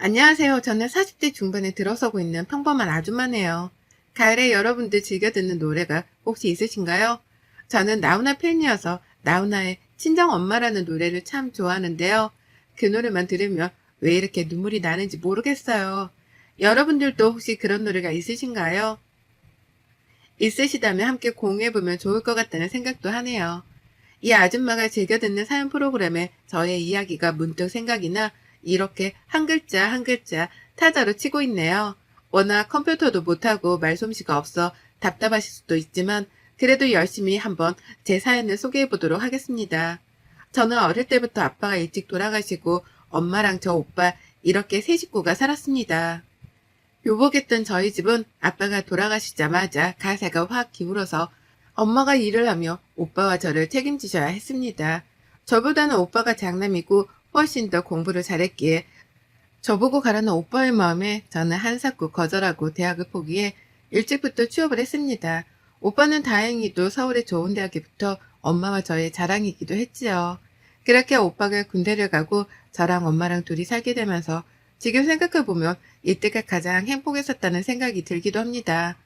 안녕하세요. 저는 40대 중반에 들어서고 있는 평범한 아줌마네요. 가을에 여러분들 즐겨 듣는 노래가 혹시 있으신가요? 저는 나훈아 팬이어서 나훈아의 친정엄마라는 노래를 참 좋아하는데요. 그 노래만 들으면 왜 이렇게 눈물이 나는지 모르겠어요. 여러분들도 혹시 그런 노래가 있으신가요? 있으시다면 함께 공유해보면 좋을 것 같다는 생각도 하네요. 이 아줌마가 즐겨 듣는 사연 프로그램에 저의 이야기가 문득 생각이 나 이렇게 한 글자 한 글자 타자로 치고 있네요. 워낙 컴퓨터도 못하고 말솜씨가 없어 답답하실 수도 있지만 그래도 열심히 한번 제 사연을 소개해 보도록 하겠습니다. 저는 어릴 때부터 아빠가 일찍 돌아가시고 엄마랑 저 오빠 이렇게 세 식구가 살았습니다. 묘복했던 저희 집은 아빠가 돌아가시자마자 가세가 확 기울어서 엄마가 일을 하며 오빠와 저를 책임지셔야 했습니다. 저보다는 오빠가 장남이고 훨씬 더 공부를 잘했기에 저보고 가라는 오빠의 마음에 저는 한사코 거절하고 대학을 포기해 일찍부터 취업을 했습니다. 오빠는 다행히도 서울의 좋은 대학에 붙어 엄마와 저의 자랑이기도 했지요. 그렇게 오빠가 군대를 가고 저랑 엄마랑 둘이 살게 되면서 지금 생각해보면 이때가 가장 행복했었다는 생각이 들기도 합니다.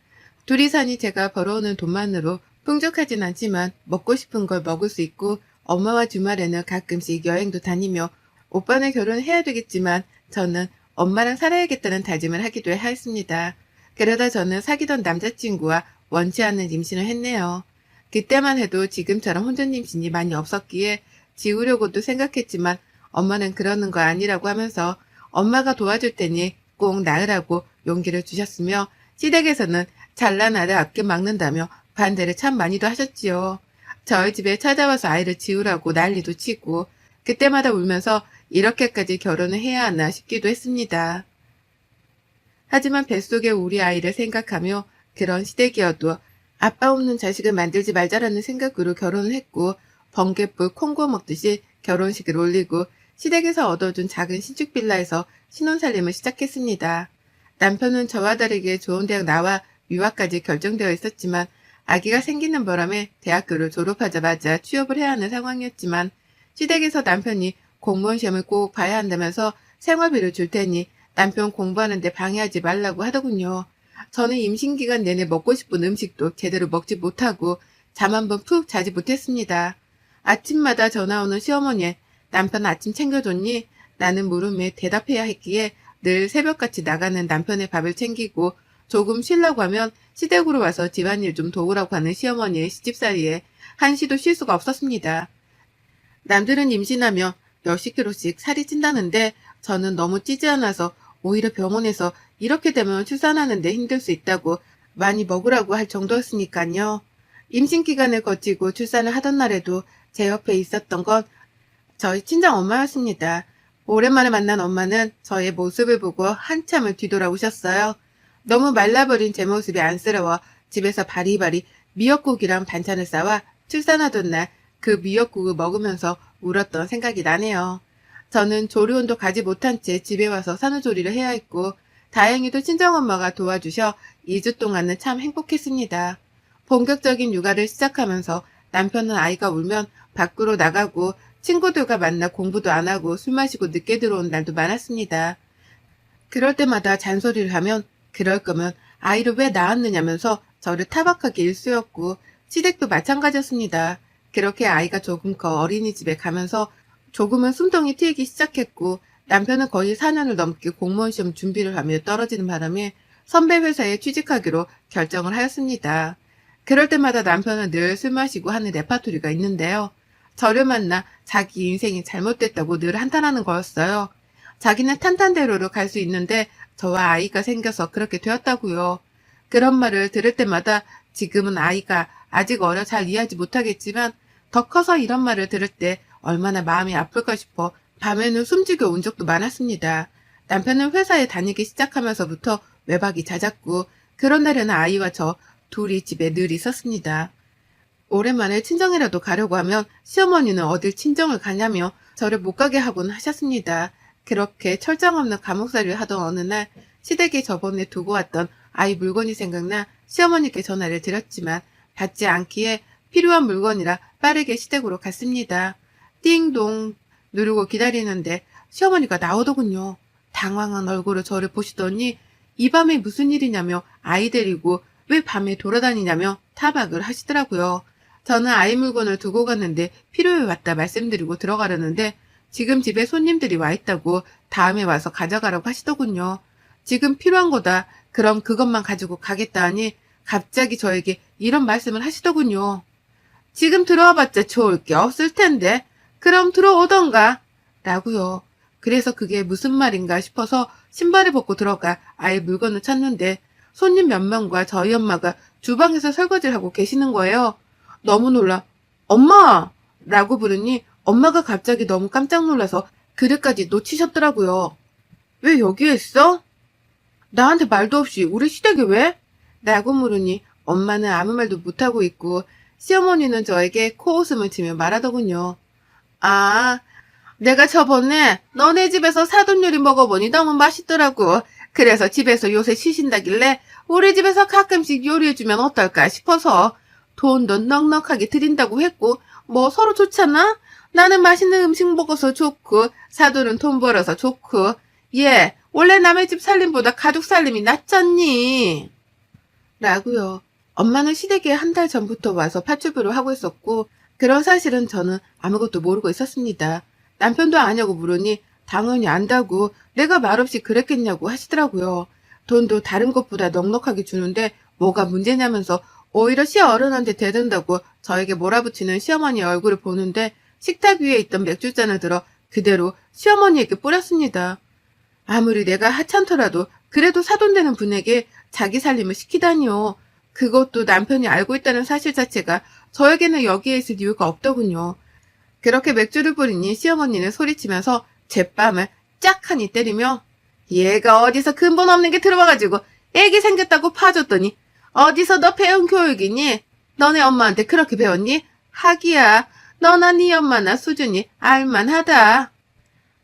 둘이 사니 제가 벌어오는 돈만으로 풍족하진 않지만 먹고 싶은 걸 먹을 수 있고 엄마와 주말에는 가끔씩 여행도 다니며 오빠는 결혼해야 되겠지만 저는 엄마랑 살아야겠다는 다짐을 하기도 하였습니다. 그러다 저는 사귀던 남자친구와 원치 않는 임신을 했네요. 그때만 해도 지금처럼 혼전 임신이 많이 없었기에 지우려고도 생각했지만 엄마는 그러는 거 아니라고 하면서 엄마가 도와줄 테니 꼭 낳으라고 용기를 주셨으며 시댁에서는 잘난 아들 아껴 막는다며 반대를 참 많이도 하셨지요. 저희 집에 찾아와서 아이를 지우라고 난리도 치고 그때마다 울면서 이렇게까지 결혼을 해야 하나 싶기도 했습니다. 하지만 뱃속에 우리 아이를 생각하며 그런 시댁이어도 아빠 없는 자식을 만들지 말자라는 생각으로 결혼을 했고 번갯불 콩고 먹듯이 결혼식을 올리고 시댁에서 얻어준 작은 신축 빌라에서 신혼살림을 시작했습니다. 남편은 저와 다르게 좋은 대학 나와 유학까지 결정되어 있었지만 아기가 생기는 바람에 대학교를 졸업하자마자 취업을 해야 하는 상황이었지만 시댁에서 남편이 공무원 시험을 꼭 봐야 한다면서 생활비를 줄 테니 남편 공부하는데 방해하지 말라고 하더군요. 저는 임신기간 내내 먹고 싶은 음식도 제대로 먹지 못하고 잠 한 번 푹 자지 못했습니다. 아침마다 전화 오는 시어머니에 남편 아침 챙겨줬니? 나는 물음에 대답해야 했기에 늘 새벽같이 나가는 남편의 밥을 챙기고 조금 쉬려고 하면 시댁으로 와서 집안일 좀 도우라고 하는 시어머니의 시집살이에 한시도 쉴 수가 없었습니다. 남들은 임신하며 몇십 킬로씩 살이 찐다는데 저는 너무 찌지 않아서 오히려 병원에서 이렇게 되면 출산하는데 힘들 수 있다고 많이 먹으라고 할 정도였으니까요. 임신 기간을 거치고 출산을 하던 날에도 제 옆에 있었던 건 저희 친정 엄마였습니다. 오랜만에 만난 엄마는 저의 모습을 보고 한참을 뒤돌아오셨어요. 너무 말라버린 제 모습이 안쓰러워 집에서 바리바리 미역국이랑 반찬을 싸와 출산하던 날 그 미역국을 먹으면서 울었던 생각이 나네요. 저는 조리원도 가지 못한 채 집에 와서 산후조리를 해야 했고 다행히도 친정엄마가 도와주셔 2주 동안은 참 행복했습니다. 본격적인 육아를 시작하면서 남편은 아이가 울면 밖으로 나가고 친구들과 만나 공부도 안 하고 술 마시고 늦게 들어온 날도 많았습니다. 그럴 때마다 잔소리를 하면 그럴 거면 아이를 왜 낳았느냐면서 저를 타박하기 일쑤였고 시댁도 마찬가지였습니다. 그렇게 아이가 조금 커 어린이집에 가면서 조금은 숨통이 트이기 시작했고 남편은 거의 4년을 넘게 공무원 시험 준비를 하며 떨어지는 바람에 선배 회사에 취직하기로 결정을 하였습니다. 그럴 때마다 남편은 늘 술 마시고 하는 레파토리가 있는데요. 저를 만나 자기 인생이 잘못됐다고 늘 한탄하는 거였어요. 자기는 탄탄대로로 갈 수 있는데 저와 아이가 생겨서 그렇게 되었다고요. 그런 말을 들을 때마다 지금은 아이가 아직 어려 잘 이해하지 못하겠지만 더 커서 이런 말을 들을 때 얼마나 마음이 아플까 싶어 밤에는 숨지겨 운 적도 많았습니다. 남편은 회사에 다니기 시작하면서부터 외박이 잦았고 그런 날에는 아이와 저 둘이 집에 늘 있었습니다. 오랜만에 친정이라도 가려고 하면 시어머니는 어딜 친정을 가냐며 저를 못 가게 하곤 하셨습니다. 그렇게 철장 없는 감옥살이를 하던 어느 날 시댁에 저번에 두고 왔던 아이 물건이 생각나 시어머니께 전화를 드렸지만 받지 않기에 필요한 물건이라 빠르게 시댁으로 갔습니다. 띵동 누르고 기다리는데 시어머니가 나오더군요. 당황한 얼굴로 저를 보시더니 이 밤에 무슨 일이냐며 아이 데리고 왜 밤에 돌아다니냐며 타박을 하시더라고요. 저는 아이 물건을 두고 갔는데 필요해 왔다 말씀드리고 들어가려는데 지금 집에 손님들이 와 있다고 다음에 와서 가져가라고 하시더군요. 지금 필요한 거다. 그럼 그것만 가지고 가겠다 하니 갑자기 저에게 이런 말씀을 하시더군요. 지금 들어와봤자 좋을 게 없을 텐데 그럼 들어오던가 라고요. 그래서 그게 무슨 말인가 싶어서 신발을 벗고 들어가 아이 물건을 찾는데 손님 몇 명과 저희 엄마가 주방에서 설거지를 하고 계시는 거예요. 너무 놀라 엄마! 라고 부르니 엄마가 갑자기 너무 깜짝 놀라서 그릇까지 놓치셨더라고요. 왜 여기에 있어? 나한테 말도 없이 우리 시댁에 왜? 라고 물으니 엄마는 아무 말도 못하고 있고 시어머니는 저에게 코웃음을 치며 말하더군요. 아, 내가 저번에 너네 집에서 사돈 요리 먹어보니 너무 맛있더라고. 그래서 집에서 요새 쉬신다길래 우리 집에서 가끔씩 요리해주면 어떨까 싶어서 돈도 넉넉하게 드린다고 했고 뭐 서로 좋잖아? 나는 맛있는 음식 먹어서 좋고 사돈은 돈 벌어서 좋고 얘 원래 남의 집 살림보다 가족 살림이 낫잖니? 라고요. 엄마는 시댁에 한 달 전부터 와서 파출부를 하고 있었고 그런 사실은 저는 아무것도 모르고 있었습니다. 남편도 아냐고 물으니 당연히 안다고 내가 말없이 그랬겠냐고 하시더라고요. 돈도 다른 것보다 넉넉하게 주는데 뭐가 문제냐면서 오히려 시어른한테 대든다고 저에게 몰아붙이는 시어머니의 얼굴을 보는데 식탁 위에 있던 맥주잔을 들어 그대로 시어머니에게 뿌렸습니다. 아무리 내가 하찮더라도 그래도 사돈되는 분에게 자기 살림을 시키다니요. 그것도 남편이 알고 있다는 사실 자체가 저에게는 여기에 있을 이유가 없더군요. 그렇게 맥주를 뿌리니 시어머니는 소리치면서 제 뺨을 짝하니 때리며 얘가 어디서 근본 없는 게 들어와가지고 애기 생겼다고 파줬더니 어디서 너 배운 교육이니? 너네 엄마한테 그렇게 배웠니? 하기야 너나 네 엄마나 수준이 알만하다.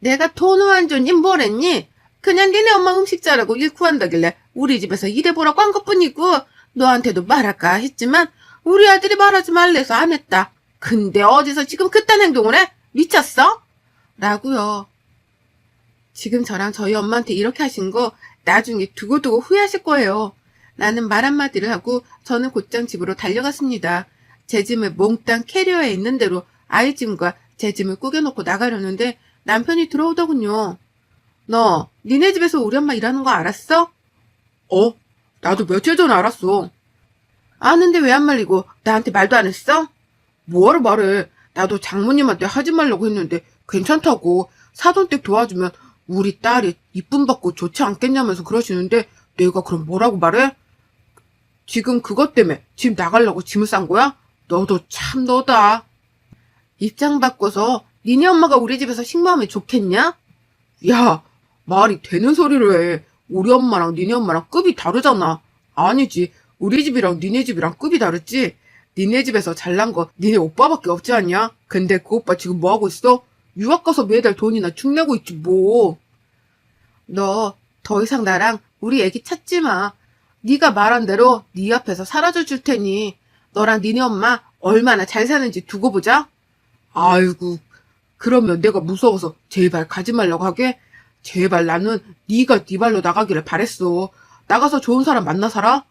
내가 돈을 안 줬니 뭐랬니? 그냥 니네 엄마 음식 잘하고 일 구한다길래 우리 집에서 일해보라고 한 것뿐이고 너한테도 말할까 했지만 우리 아들이 말하지 말래서 안 했다. 근데 어디서 지금 그딴 행동을 해? 미쳤어? 라고요. 지금 저랑 저희 엄마한테 이렇게 하신 거 나중에 두고두고 후회하실 거예요. 나는 말 한마디를 하고 저는 곧장 집으로 달려갔습니다. 제 짐을 몽땅 캐리어에 있는 대로 아이 짐과 제 짐을 꾸겨놓고 나가려는데 남편이 들어오더군요. 너 니네 집에서 우리 엄마 일하는 거 알았어? 나도 며칠 전에 알았어. 아는데 왜 안 말리고 나한테 말도 안 했어? 뭐하러 말해. 나도 장모님한테 하지 말라고 했는데 괜찮다고 사돈댁 도와주면 우리 딸이 이쁨 받고 좋지 않겠냐면서 그러시는데 내가 그럼 뭐라고 말해? 지금 그것 때문에 집 나가려고 짐을 싼 거야? 너도 참 너다. 입장 바꿔서 니네 엄마가 우리 집에서 식모하면 좋겠냐? 야, 말이 되는 소리를 해. 우리 엄마랑 니네 엄마랑 급이 다르잖아. 아니지. 우리 집이랑 니네 집이랑 급이 다르지. 니네 집에서 잘난 거 니네 오빠밖에 없지 않냐? 근데 그 오빠 지금 뭐하고 있어? 유학 가서 매달 돈이나 축내고 있지 뭐. 너 더 이상 나랑 우리 애기 찾지 마. 네가 말한 대로 네 앞에서 사라져 줄 테니 너랑 니네 엄마 얼마나 잘 사는지 두고 보자. 아이고, 그러면 내가 무서워서 제발 가지 말라고 하게? 제발 나는 네가 네 발로 나가기를 바랬어. 나가서 좋은 사람 만나 살아?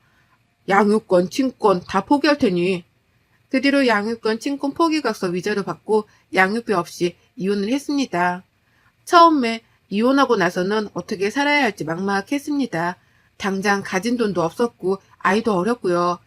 양육권, 친권 다 포기할 테니. 그 뒤로 양육권, 친권 포기각서 위자료 받고 양육비 없이 이혼을 했습니다. 처음에 이혼하고 나서는 어떻게 살아야 할지 막막했습니다. 당장 가진 돈도 없었고 아이도 어렸고요.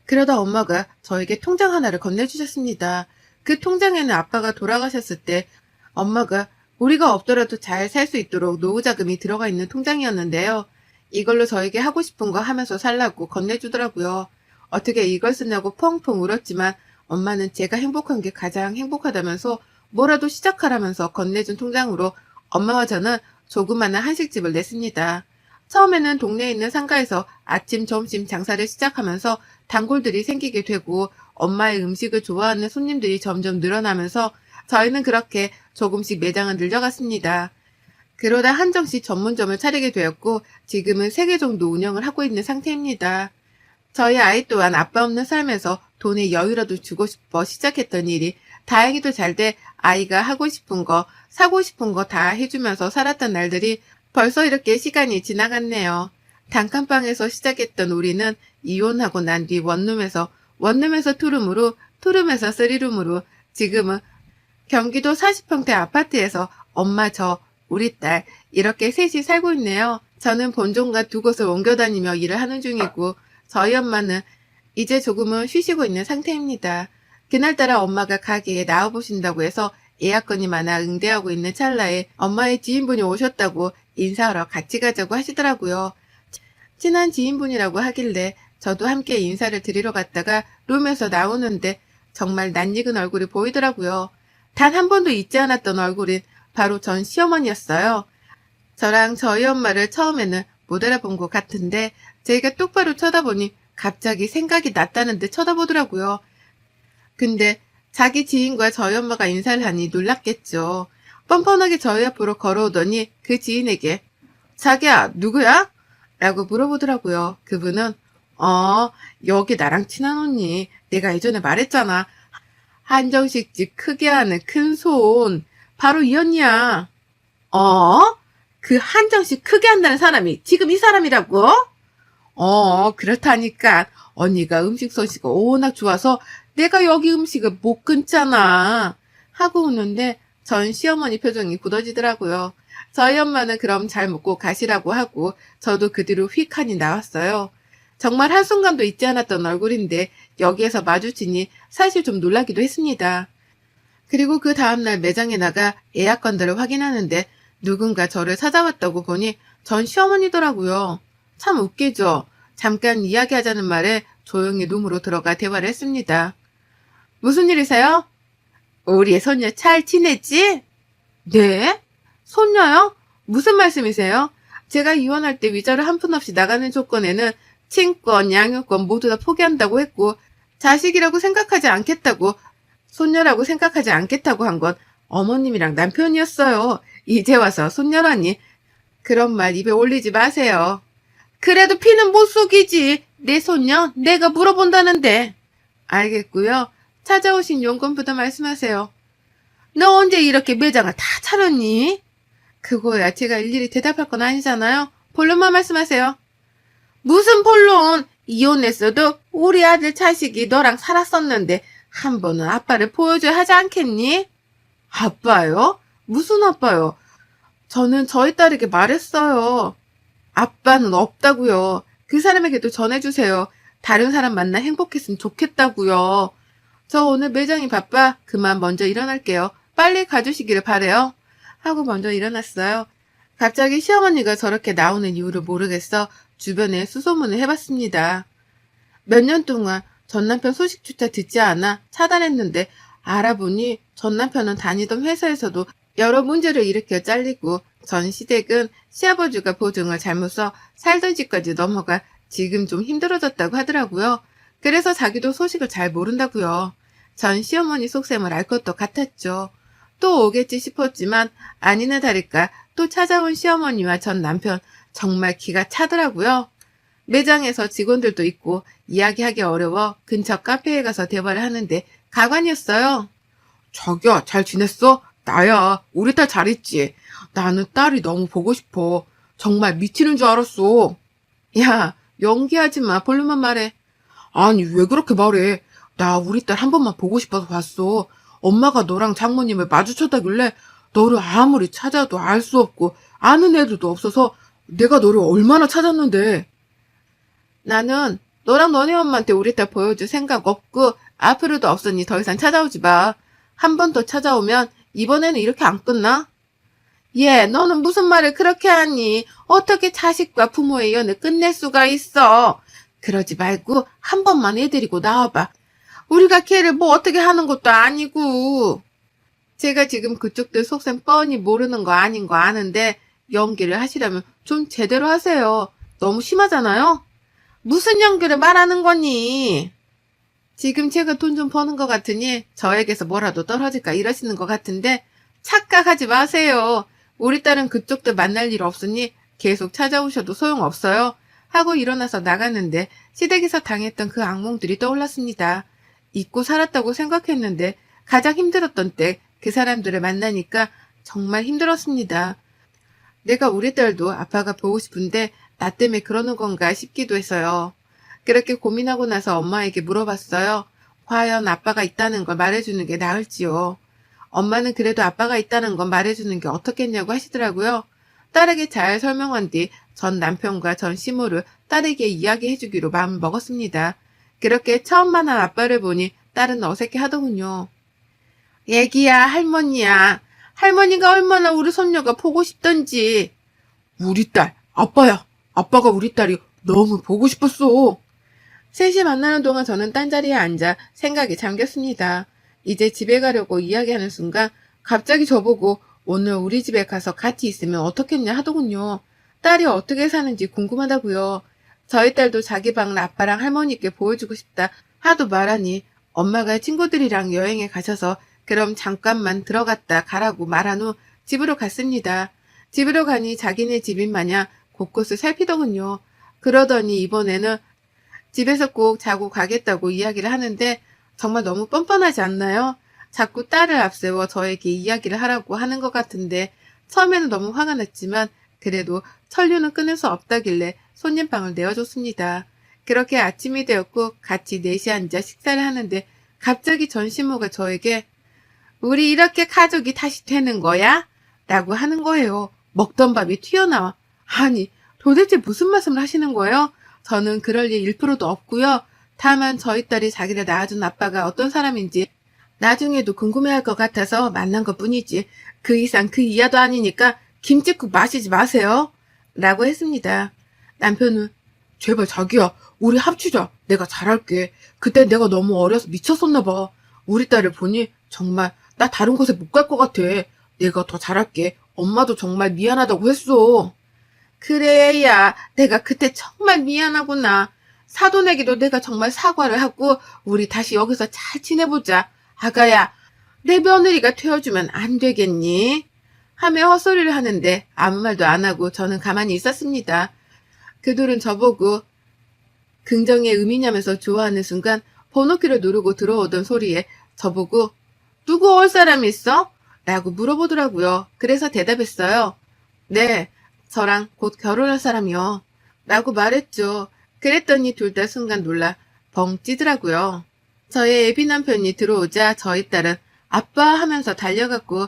그러다 엄마가 저에게 통장 하나를 건네주셨습니다. 그 통장에는 아빠가 돌아가셨을 때 엄마가 우리가 없더라도 잘 살 수 있도록 노후자금이 들어가 있는 통장이었는데요. 이걸로 저에게 하고 싶은 거 하면서 살라고 건네주더라고요. 어떻게 이걸 쓰냐고 펑펑 울었지만 엄마는 제가 행복한 게 가장 행복하다면서 뭐라도 시작하라면서 건네준 통장으로 엄마와 저는 조그마한 한식집을 냈습니다. 처음에는 동네에 있는 상가에서 아침, 점심 장사를 시작하면서 단골들이 생기게 되고 엄마의 음식을 좋아하는 손님들이 점점 늘어나면서 저희는 그렇게 조금씩 매장을 늘려갔습니다. 그러다 한정식 전문점을 차리게 되었고 지금은 3개 정도 운영을 하고 있는 상태입니다. 저희 아이 또한 아빠 없는 삶에서 돈의 여유라도 주고 싶어 시작했던 일이 다행히도 잘 돼 아이가 하고 싶은 거, 사고 싶은 거 다 해주면서 살았던 날들이 벌써 이렇게 시간이 지나갔네요. 단칸방에서 시작했던 우리는 이혼하고 난 뒤 원룸에서 투룸으로, 투룸에서 쓰리룸으로, 지금은 경기도 40평대 아파트에서 엄마 우리 딸 이렇게 셋이 살고 있네요. 저는 본종과 두 곳을 옮겨 다니며 일을 하는 중이고 저희 엄마는 이제 조금은 쉬시고 있는 상태입니다. 그날따라 엄마가 가게에 나와보신다고 해서 예약건이 많아 응대하고 있는 찰나에 엄마의 지인분이 오셨다고 인사하러 같이 가자고 하시더라고요. 친한 지인분이라고 하길래 저도 함께 인사를 드리러 갔다가 룸에서 나오는데 정말 낯익은 얼굴이 보이더라고요. 단 한 번도 잊지 않았던 얼굴인 바로 전 시어머니였어요. 저랑 저희 엄마를 처음에는 못 알아본 것 같은데 제가 똑바로 쳐다보니 갑자기 생각이 났다는 듯 쳐다보더라고요. 근데 자기 지인과 저희 엄마가 인사를 하니 놀랐겠죠. 뻔뻔하게 저희 앞으로 걸어오더니 그 지인에게 자기야 누구야? 라고 물어보더라고요. 그분은 여기 나랑 친한 언니 내가 예전에 말했잖아. 한정식 집 크게 하는 큰 손 바로 이 언니야. 그 한정식 크게 한다는 사람이 지금 이 사람이라고? 그렇다니까. 언니가 음식 솜씨가 워낙 좋아서 내가 여기 음식을 못 끊잖아. 하고 웃는데 전 시어머니 표정이 굳어지더라고요. 저희 엄마는 그럼 잘 먹고 가시라고 하고 저도 그 뒤로 휙 하니 나왔어요. 정말 한순간도 잊지 않았던 얼굴인데 여기에서 마주치니 사실 좀 놀라기도 했습니다. 그리고 그 다음날 매장에 나가 예약건들을 확인하는데 누군가 저를 찾아왔다고 보니 전 시어머니더라고요. 참 웃기죠. 잠깐 이야기하자는 말에 조용히 룸으로 들어가 대화를 했습니다. 무슨 일이세요? 우리의 손녀 잘 지냈지? 네? 손녀요? 무슨 말씀이세요? 제가 이혼할 때 위자료 한 푼 없이 나가는 조건에는 친권, 양육권 모두 다 포기한다고 했고 자식이라고 생각하지 않겠다고, 손녀라고 생각하지 않겠다고 한 건 어머님이랑 남편이었어요. 이제 와서 손녀라니. 그런 말 입에 올리지 마세요. 그래도 피는 못 속이지. 내 손녀 내가 물어본다는데. 알겠고요. 찾아오신 용건부터 말씀하세요. 너 언제 이렇게 매장을 다 차렸니? 그거야 제가 일일이 대답할 건 아니잖아요. 본론만 말씀하세요. 무슨 본론? 이혼했어도 우리 아들 자식이 너랑 살았었는데 한 번은 아빠를 보여줘야 하지 않겠니? 아빠요? 무슨 아빠요? 저는 저희 딸에게 말했어요. 아빠는 없다고요. 그 사람에게도 전해주세요. 다른 사람 만나 행복했으면 좋겠다고요. 저 오늘 매장이 바빠. 그만 먼저 일어날게요. 빨리 가주시기를 바래요. 하고 먼저 일어났어요. 갑자기 시어머니가 저렇게 나오는 이유를 모르겠어 주변에 수소문을 해봤습니다. 몇 년 동안 전 남편 소식조차 듣지 않아 차단했는데 알아보니 전 남편은 다니던 회사에서도 여러 문제를 일으켜 잘리고 전 시댁은 시아버지가 보증을 잘못 써 살던 집까지 넘어가 지금 좀 힘들어졌다고 하더라고요. 그래서 자기도 소식을 잘 모른다고요. 전 시어머니 속셈을 알 것도 같았죠. 또 오겠지 싶었지만 아니나 다를까 또 찾아온 시어머니와 전 남편 정말 기가 차더라고요. 매장에서 직원들도 있고 이야기하기 어려워 근처 카페에 가서 대화를 하는데 가관이었어요. 자기야 잘 지냈어? 나야. 우리 딸 잘 있지? 나는 딸이 너무 보고 싶어. 정말 미치는 줄 알았어. 야 연기하지 마. 본론만 말해. 아니 왜 그렇게 말해. 나 우리 딸 한 번만 보고 싶어서 왔어. 엄마가 너랑 장모님을 마주쳤다길래 너를 아무리 찾아도 알 수 없고 아는 애들도 없어서 내가 너를 얼마나 찾았는데. 나는 너랑 너네 엄마한테 우리 딸 보여줄 생각 없고 앞으로도 없으니 더 이상 찾아오지 마. 한 번 더 찾아오면 이번에는 이렇게 안 끝나? 너는 무슨 말을 그렇게 하니? 어떻게 자식과 부모의 연을 끝낼 수가 있어? 그러지 말고 한 번만 애 데리고 나와봐. 우리가 걔를 뭐 어떻게 하는 것도 아니고. 제가 지금 그쪽들 속셈 뻔히 모르는 거 아닌 거 아는데 연기를 하시려면 좀 제대로 하세요. 너무 심하잖아요? 무슨 연기를 말하는 거니? 지금 제가 돈 좀 버는 것 같으니 저에게서 뭐라도 떨어질까 이러시는 것 같은데 착각하지 마세요. 우리 딸은 그쪽들 만날 일 없으니 계속 찾아오셔도 소용없어요. 하고 일어나서 나갔는데 시댁에서 당했던 그 악몽들이 떠올랐습니다. 잊고 살았다고 생각했는데 가장 힘들었던 때 그 사람들을 만나니까 정말 힘들었습니다. 내가 우리 딸도 아빠가 보고 싶은데 나 때문에 그러는 건가 싶기도 했어요. 그렇게 고민하고 나서 엄마에게 물어봤어요. 과연 아빠가 있다는 걸 말해주는 게 나을지요. 엄마는 그래도 아빠가 있다는 건 말해주는 게 어떻겠냐고 하시더라고요. 딸에게 잘 설명한 뒤 전 남편과 전 시모를 딸에게 이야기해주기로 마음을 먹었습니다. 그렇게 처음 만난 아빠를 보니 딸은 어색해 하더군요. 애기야, 할머니야. 할머니가 얼마나 우리 손녀가 보고 싶던지. 우리 딸, 아빠야. 아빠가 우리 딸이 너무 보고 싶었어. 셋이 만나는 동안 저는 딴자리에 앉아 생각에 잠겼습니다. 이제 집에 가려고 이야기하는 순간 갑자기 저보고 오늘 우리 집에 가서 같이 있으면 어떻겠냐 하더군요. 딸이 어떻게 사는지 궁금하다고요. 저희 딸도 자기 방을 아빠랑 할머니께 보여주고 싶다 하도 말하니 엄마가 친구들이랑 여행에 가셔서 그럼 잠깐만 들어갔다 가라고 말한 후 집으로 갔습니다. 집으로 가니 자기네 집인 마냥 곳곳을 살피더군요. 그러더니 이번에는 집에서 꼭 자고 가겠다고 이야기를 하는데 정말 너무 뻔뻔하지 않나요? 자꾸 딸을 앞세워 저에게 이야기를 하라고 하는 것 같은데 처음에는 너무 화가 났지만 그래도 천류는 끊을 수 없다길래 손님방을 내어줬습니다. 그렇게 아침이 되었고 같이 넷이 앉아 식사를 하는데 갑자기 전신모가 저에게 우리 이렇게 가족이 다시 되는 거야? 라고 하는 거예요. 먹던 밥이 튀어나와. 아니 도대체 무슨 말씀을 하시는 거예요? 저는 그럴 일 1%도 없고요. 다만 저희 딸이 자기를 낳아준 아빠가 어떤 사람인지 나중에도 궁금해할 것 같아서 만난 것뿐이지 그 이상 그 이하도 아니니까 김칫국 마시지 마세요. 라고 했습니다. 남편은 제발 자기야 우리 합치자. 내가 잘할게. 그때 내가 너무 어려서 미쳤었나 봐. 우리 딸을 보니 정말 나 다른 곳에 못 갈 것 같아. 내가 더 잘할게. 엄마도 정말 미안하다고 했어. 그래 야 내가 그때 정말 미안하구나. 사돈에게도 내가 정말 사과를 하고 우리 다시 여기서 잘 지내보자. 아가야 내 며느리가 되어주면 안 되겠니? 하며 헛소리를 하는데 아무 말도 안 하고 저는 가만히 있었습니다. 그들은 저보고 긍정의 의미냐면서 좋아하는 순간 번호키를 누르고 들어오던 소리에 저보고 누구 올 사람 있어? 라고 물어보더라고요. 그래서 대답했어요. 네, 저랑 곧 결혼할 사람이요. 라고 말했죠. 그랬더니 둘 다 순간 놀라 벙 찌더라고요. 저의 애비 남편이 들어오자 저희 딸은 아빠 하면서 달려갔고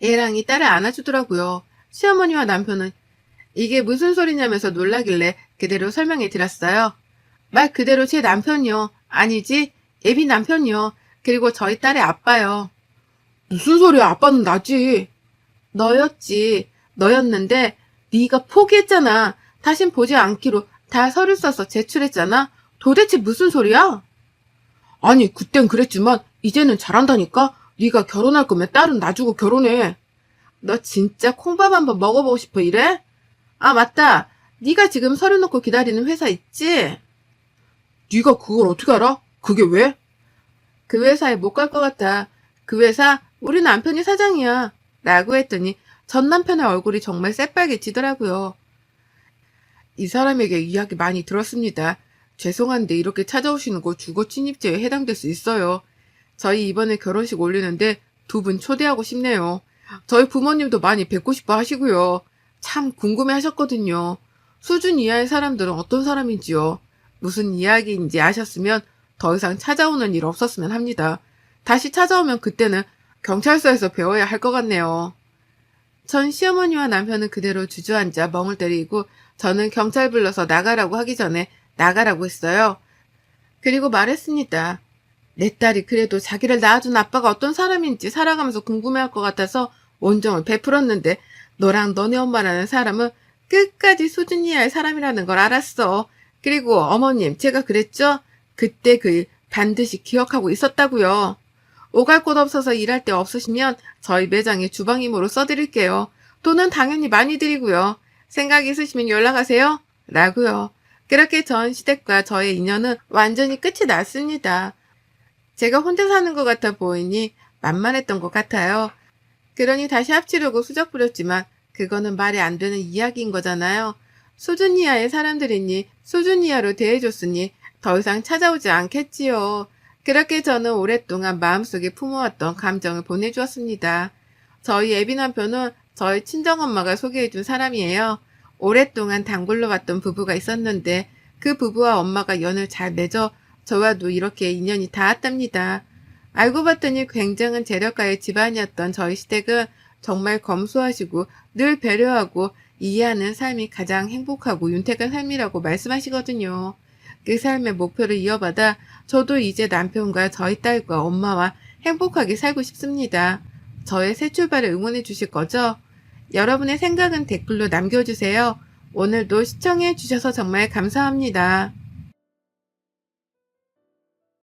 애랑이 딸을 안아주더라고요. 시어머니와 남편은 이게 무슨 소리냐면서 놀라길래 그대로 설명해 드렸어요. 말 그대로 제 남편이요. 아니지, 애비 남편이요. 그리고 저희 딸의 아빠요. 무슨 소리야? 아빠는 나지. 너였지. 너였는데 네가 포기했잖아. 다신 보지 않기로 다 서류 써서 제출했잖아. 도대체 무슨 소리야? 아니 그땐 그랬지만 이제는 잘한다니까. 네가 결혼할 거면 딸은 놔주고 결혼해. 너 진짜 콩밥 한번 먹어보고 싶어 이래? 아 맞다. 네가 지금 서류 놓고 기다리는 회사 있지? 네가 그걸 어떻게 알아? 그게 왜? 그 회사에 못 갈 것 같아. 그 회사 우리 남편이 사장이야. 라고 했더니 전 남편의 얼굴이 정말 새빨개지더라고요. 이 사람에게 이야기 많이 들었습니다. 죄송한데 이렇게 찾아오시는 거 주거 침입죄에 해당될 수 있어요. 저희 이번에 결혼식 올리는데 2분 초대하고 싶네요. 저희 부모님도 많이 뵙고 싶어 하시고요. 참 궁금해 하셨거든요. 수준 이하의 사람들은 어떤 사람인지요. 무슨 이야기인지 아셨으면 더 이상 찾아오는 일 없었으면 합니다. 다시 찾아오면 그때는 경찰서에서 배워야 할 것 같네요. 전 시어머니와 남편은 그대로 주저앉아 멍을 때리고 저는 경찰 불러서 나가라고 하기 전에 나가라고 했어요. 그리고 말했습니다. 내 딸이 그래도 자기를 낳아준 아빠가 어떤 사람인지 살아가면서 궁금해할 것 같아서 온정을 베풀었는데 너랑 너네 엄마라는 사람은 끝까지 수준 이하의 사람이라는 걸 알았어. 그리고 어머님 제가 그랬죠? 그때 그 일 반드시 기억하고 있었다고요. 오갈 곳 없어서 일할 데 없으시면 저희 매장에 주방임으로 써드릴게요. 돈은 당연히 많이 드리고요. 생각 있으시면 연락하세요. 라고요. 그렇게 전 시댁과 저의 인연은 완전히 끝이 났습니다. 제가 혼자 사는 것 같아 보이니 만만했던 것 같아요. 그러니 다시 합치려고 수작 부렸지만 그거는 말이 안 되는 이야기인 거잖아요. 수준 이하의 사람들이니 수준 이하로 대해줬으니 더 이상 찾아오지 않겠지요. 그렇게 저는 오랫동안 마음속에 품어왔던 감정을 보내주었습니다. 저희 애비 남편은 저희 친정엄마가 소개해준 사람이에요. 오랫동안 단골로 왔던 부부가 있었는데 그 부부와 엄마가 연을 잘 맺어 저와도 이렇게 인연이 닿았답니다. 알고 봤더니 굉장한 재력가의 집안이었던 저희 시댁은 정말 검소하시고 늘 배려하고 이해하는 삶이 가장 행복하고 윤택한 삶이라고 말씀하시거든요. 그 삶의 목표를 이어받아 저도 이제 남편과 저희 딸과 엄마와 행복하게 살고 싶습니다. 저의 새 출발을 응원해 주실 거죠? 여러분의 생각은 댓글로 남겨주세요. 오늘도 시청해 주셔서 정말 감사합니다.